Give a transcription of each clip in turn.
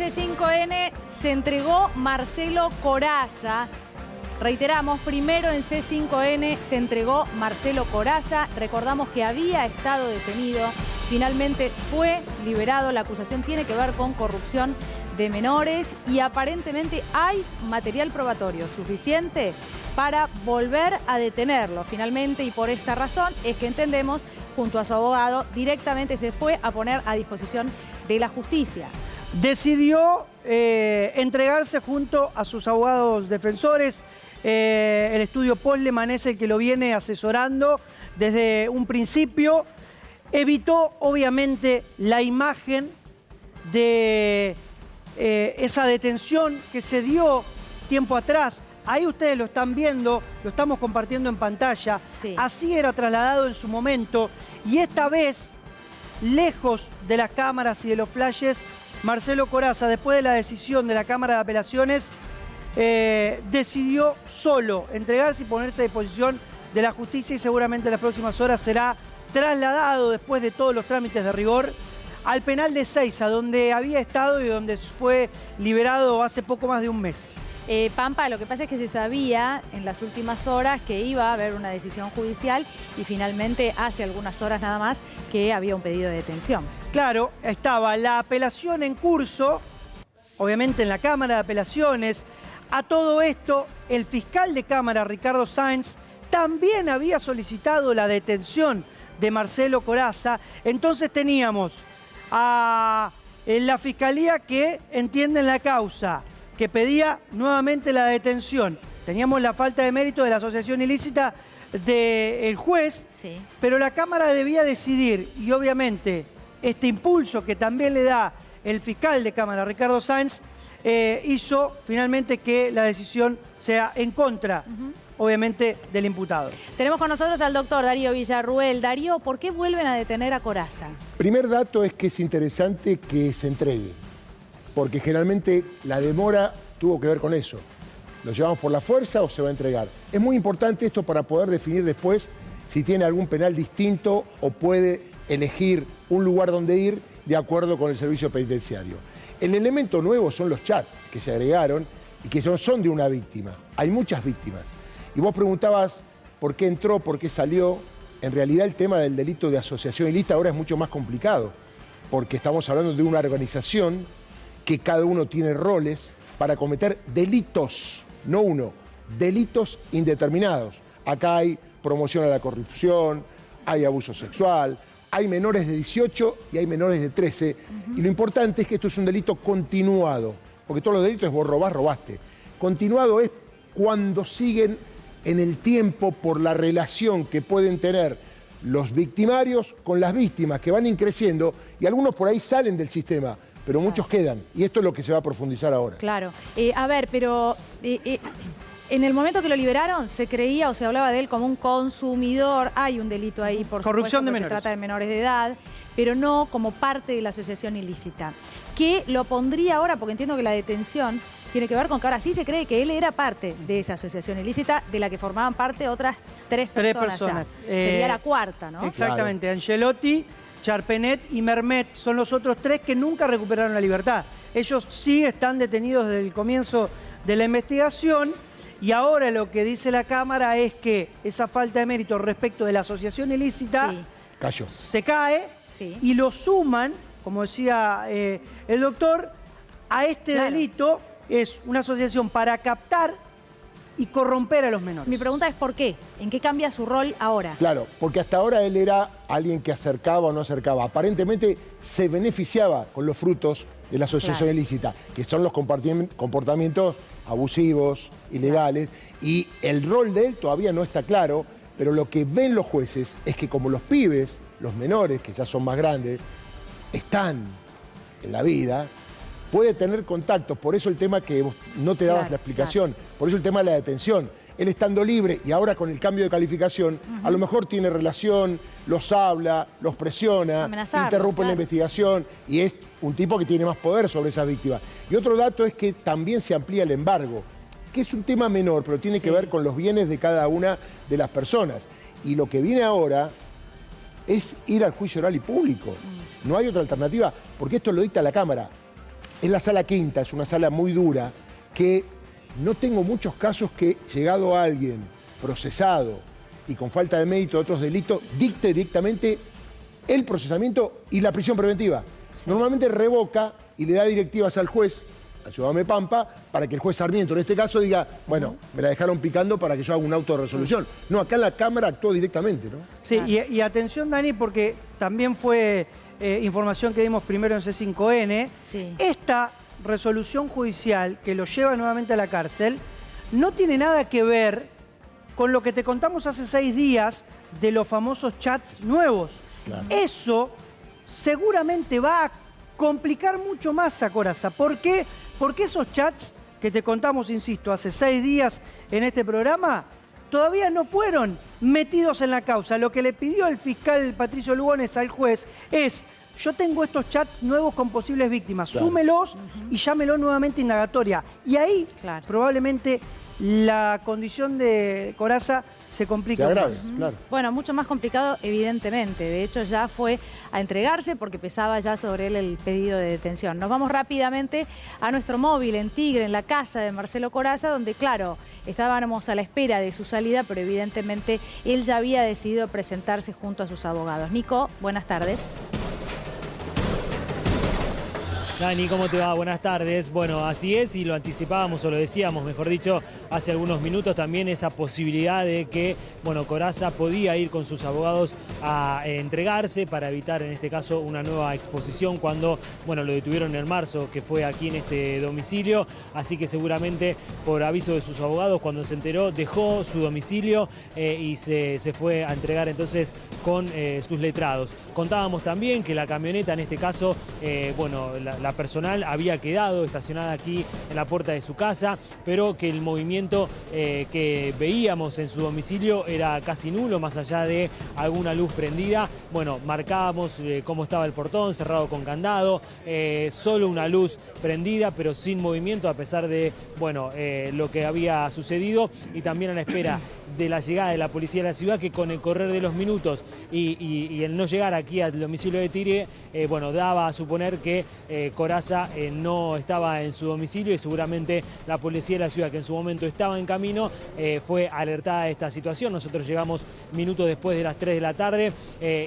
C5N se entregó Marcelo Corazza. Reiteramos, primero en C5N se entregó Marcelo Corazza. Recordamos que había estado detenido, finalmente fue liberado. La acusación tiene que ver con corrupción de menores y aparentemente hay material probatorio suficiente para volver a detenerlo finalmente, y por esta razón es que entendemos, junto a su abogado, directamente se fue a poner a disposición de la justicia. Decidió entregarse junto a sus abogados defensores. El estudio Postleman es el que lo viene asesorando desde un principio. Evitó, obviamente, la imagen de esa detención que se dio tiempo atrás. Ahí ustedes lo están viendo, lo estamos compartiendo en pantalla. Sí. Así era trasladado en su momento. Y esta vez, lejos de las cámaras y de los flashes, Marcelo Corazza, después de la decisión de la Cámara de Apelaciones, decidió solo entregarse y ponerse a disposición de la justicia, y seguramente en las próximas horas será trasladado, después de todos los trámites de rigor, al penal de Ezeiza, donde había estado y donde fue liberado hace poco más de un mes. Pampa, lo que pasa es que se sabía en las últimas horas que iba a haber una decisión judicial y finalmente hace algunas horas nada más que había un pedido de detención. Claro, estaba la apelación en curso, obviamente en la Cámara de Apelaciones. A todo esto, el fiscal de Cámara, Ricardo Sáenz, también había solicitado la detención de Marcelo Corazza. Entonces teníamos a la fiscalía que entiende la causa, que pedía nuevamente la detención. Teníamos la falta de mérito de la asociación ilícita del juez, sí, pero la Cámara debía decidir, y obviamente este impulso que también le da el fiscal de Cámara, Ricardo Sáenz, hizo finalmente que la decisión sea en contra, obviamente, del imputado. Tenemos con nosotros al doctor Darío Villarruel. Darío, ¿por qué vuelven a detener a Corazza? Primer dato es que es interesante que se entregue, porque generalmente la demora tuvo que ver con eso. ¿Lo llevamos por la fuerza o se va a entregar? Es muy importante esto para poder definir después si tiene algún penal distinto o puede elegir un lugar donde ir de acuerdo con el servicio penitenciario. El elemento nuevo son los chats que se agregaron y que son de una víctima. Hay muchas víctimas. Y vos preguntabas por qué entró, por qué salió. En realidad el tema del delito de asociación ilícita ahora es mucho más complicado, porque estamos hablando de una organización que cada uno tiene roles para cometer delitos, no uno, delitos indeterminados. Acá hay promoción a la corrupción, hay abuso sexual, hay menores de 18 y hay menores de 13. Y lo importante es que esto es un delito continuado, porque todos los delitos es vos robás, robaste. Continuado es cuando siguen en el tiempo por la relación que pueden tener los victimarios con las víctimas, que van increciendo, y algunos por ahí salen del sistema, pero muchos quedan. Y esto es lo que se va a profundizar ahora. Claro. A ver, pero en el momento que lo liberaron se creía o se hablaba de él como un consumidor. Hay un delito ahí, por corrupción de supuesto, menores. se trata de menores de edad, pero no como parte de la asociación ilícita. ¿Qué lo pondría ahora? Porque entiendo que la detención tiene que ver con que ahora sí se cree que él era parte de esa asociación ilícita, de la que formaban parte otras tres personas. Ya. Sería la cuarta, ¿no? Exactamente. Claro. Angelotti, Charpenet y Mermet son los otros tres que nunca recuperaron la libertad. Ellos sí están detenidos desde el comienzo de la investigación, y ahora lo que dice la Cámara es que esa falta de mérito respecto de la asociación ilícita se cae, y lo suman, como decía el doctor, a este delito. Es una asociación para captar y corromper a los menores. Mi pregunta es ¿por qué? ¿En qué cambia su rol ahora? Claro, porque hasta ahora él era alguien que acercaba o no acercaba. Aparentemente se beneficiaba con los frutos de la asociación ilícita, que son los comportamientos abusivos, ilegales, y el rol de él todavía no está claro, pero lo que ven los jueces es que como los pibes, los menores, que ya son más grandes, están en la vida, puede tener contactos. Por eso el tema que vos no te dabas la explicación, por eso el tema de la detención. Él estando libre y ahora con el cambio de calificación, a lo mejor tiene relación, los habla, los presiona, interrumpe la investigación, y es un tipo que tiene más poder sobre esas víctimas. Y otro dato es que también se amplía el embargo, que es un tema menor, pero tiene que ver con los bienes de cada una de las personas. Y lo que viene ahora es ir al juicio oral y público. No hay otra alternativa, porque esto lo dicta la Cámara. es la sala quinta, es una sala muy dura, que no tengo muchos casos que, llegado a alguien procesado y con falta de mérito de otros delitos, dicte directamente el procesamiento y la prisión preventiva. Sí. Normalmente revoca y le da directivas al juez, ayúdame Pampa, para que el juez Sarmiento, en este caso, diga, bueno, me la dejaron picando para que yo haga un auto de resolución. No, acá la Cámara actuó directamente, ¿no? Sí, y atención, Dani, porque también fue información que dimos primero en C5N. Sí. Esta resolución judicial que lo lleva nuevamente a la cárcel no tiene nada que ver con lo que te contamos hace 6 días de los famosos chats nuevos. Claro. Eso seguramente va a complicar mucho más a Corazza. ¿Por qué? Porque esos chats que te contamos, insisto, hace 6 días en este programa, todavía no fueron metidos en la causa. Lo que le pidió el fiscal Patricio Lugones al juez es: yo tengo estos chats nuevos con posibles víctimas, claro, súmelos y llámelo nuevamente indagatoria. Y ahí, claro, probablemente la condición de Corazza se complica más. Claro. Bueno, mucho más complicado, evidentemente. De hecho, ya fue a entregarse porque pesaba ya sobre él el pedido de detención. Nos vamos rápidamente a nuestro móvil en Tigre, en la casa de Marcelo Corazza, donde, claro, estábamos a la espera de su salida, pero evidentemente él ya había decidido presentarse junto a sus abogados. Nico, buenas tardes. Dani, ¿cómo te va? Buenas tardes. Bueno, así es, y lo anticipábamos, o lo decíamos, mejor dicho, hace algunos minutos, también esa posibilidad de que, bueno, Corazza podía ir con sus abogados a entregarse para evitar, en este caso, una nueva exposición cuando, bueno, lo detuvieron en marzo, que fue aquí en este domicilio. Así que seguramente, por aviso de sus abogados, cuando se enteró, dejó su domicilio y se fue a entregar entonces con sus letrados. Contábamos también que la camioneta, en este caso, bueno, la personal había quedado estacionada aquí en la puerta de su casa, pero que el movimiento que veíamos en su domicilio era casi nulo, más allá de alguna luz prendida. Bueno, marcábamos cómo estaba el portón, cerrado con candado, solo una luz prendida, pero sin movimiento, a pesar de, bueno, lo que había sucedido, y también a la espera de la llegada de la policía de la ciudad, que con el correr de los minutos y el no llegar aquí al domicilio de Tigre, bueno, daba a suponer que Corazza no estaba en su domicilio, y seguramente la policía de la ciudad, que en su momento estaba en camino, fue alertada de esta situación. Nosotros llegamos minutos después de las 3 de la tarde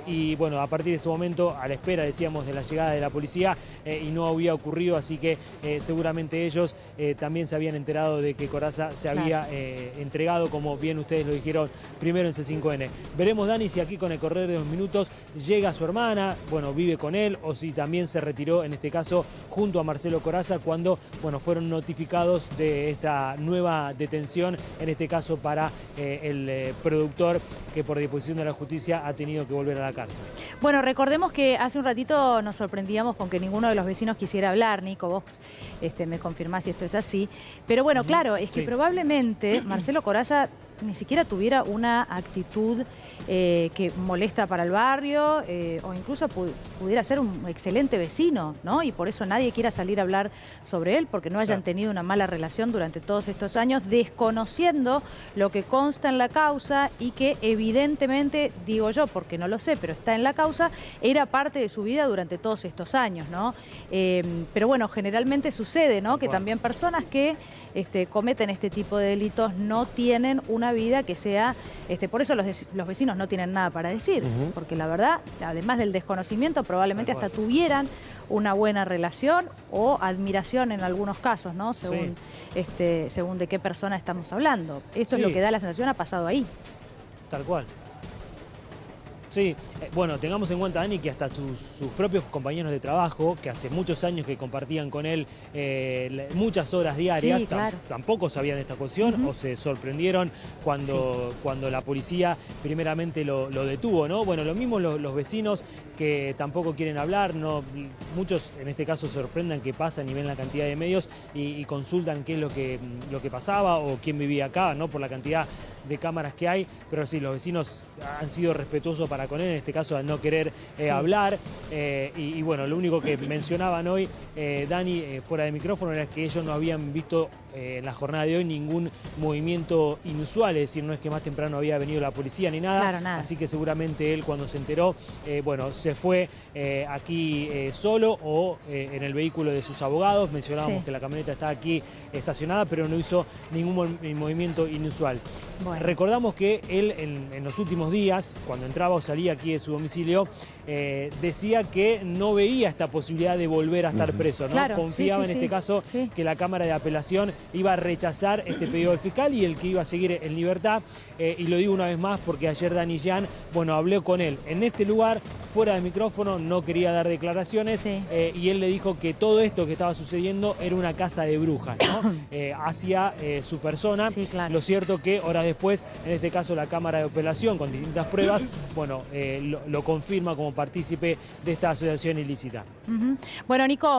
y, bueno, a partir de ese momento, a la espera, decíamos, de la llegada de la policía, y no había ocurrido, así que seguramente ellos también se habían enterado de que Corazza se había entregado, como bien ustedes lo dijeron primero en C5N. Veremos, Dani, si aquí con el correr de los minutos llega su hermana, bueno, vive con él, o si también se retiró, en este caso, junto a Marcelo Corazza, cuando, bueno, fueron notificados de esta nueva detención, en este caso para el productor, que por disposición de la justicia ha tenido que volver a la cárcel. Bueno, recordemos que hace un ratito nos sorprendíamos con que ninguno de los vecinos quisiera hablar. Nico, vos me confirmás si esto es así. Pero bueno, claro, es que probablemente Marcelo Corazza ni siquiera tuviera una actitud que molesta para el barrio, o incluso pudiera ser un excelente vecino, ¿no? Y por eso nadie quiera salir a hablar sobre él, porque no hayan tenido una mala relación durante todos estos años, desconociendo lo que consta en la causa, y que evidentemente, digo yo, porque no lo sé, pero está en la causa, era parte de su vida durante todos estos años, ¿no? Pero bueno, generalmente sucede, ¿no? Que también personas que cometen este tipo de delitos no tienen una vida que sea, por eso los vecinos no tienen nada para decir, porque la verdad, además del desconocimiento, probablemente hasta tuvieran una buena relación o admiración en algunos casos, ¿no? Según, según de qué persona estamos hablando. Esto es lo que da la sensación, ha pasado ahí. Tal cual. Sí, bueno, tengamos en cuenta, Dani, que hasta sus propios compañeros de trabajo, que hace muchos años que compartían con él muchas horas diarias, tampoco sabían de esta cuestión, o se sorprendieron cuando la policía primeramente lo detuvo, ¿no? Bueno, lo mismo los vecinos, que tampoco quieren hablar, muchos en este caso se sorprenden que pasan y ven la cantidad de medios y consultan qué es lo que pasaba o quién vivía acá, ¿no? Por la cantidad de cámaras que hay, pero sí, los vecinos han sido respetuosos para para con él, en este caso al no querer hablar. Y bueno, lo único que mencionaban hoy, Dani, fuera de micrófono, era que ellos no habían visto en la jornada de hoy ningún movimiento inusual, es decir, no es que más temprano había venido la policía ni nada, Claro, nada. Así que seguramente él cuando se enteró, bueno, se fue aquí solo o en el vehículo de sus abogados. Mencionábamos que la camioneta está aquí estacionada, pero no hizo ningún movimiento inusual. Bueno. Recordamos que él en los últimos días, cuando entraba o salía aquí de su domicilio, decía que no veía esta posibilidad de volver a estar preso, ¿no? Claro, Confiaba en este caso que la Cámara de Apelación iba a rechazar este pedido del fiscal y el que iba a seguir en libertad. Y lo digo una vez más porque ayer Dani Jean, bueno, habló con él en este lugar, fuera de micrófono, no quería dar declaraciones y él le dijo que todo esto que estaba sucediendo era una caza de brujas, ¿no? Hacia su persona. Sí, claro. Lo cierto que horas después, en este caso la Cámara de Apelación, con distintas pruebas, bueno, lo confirma como partícipe de esta asociación ilícita. Bueno, Nico.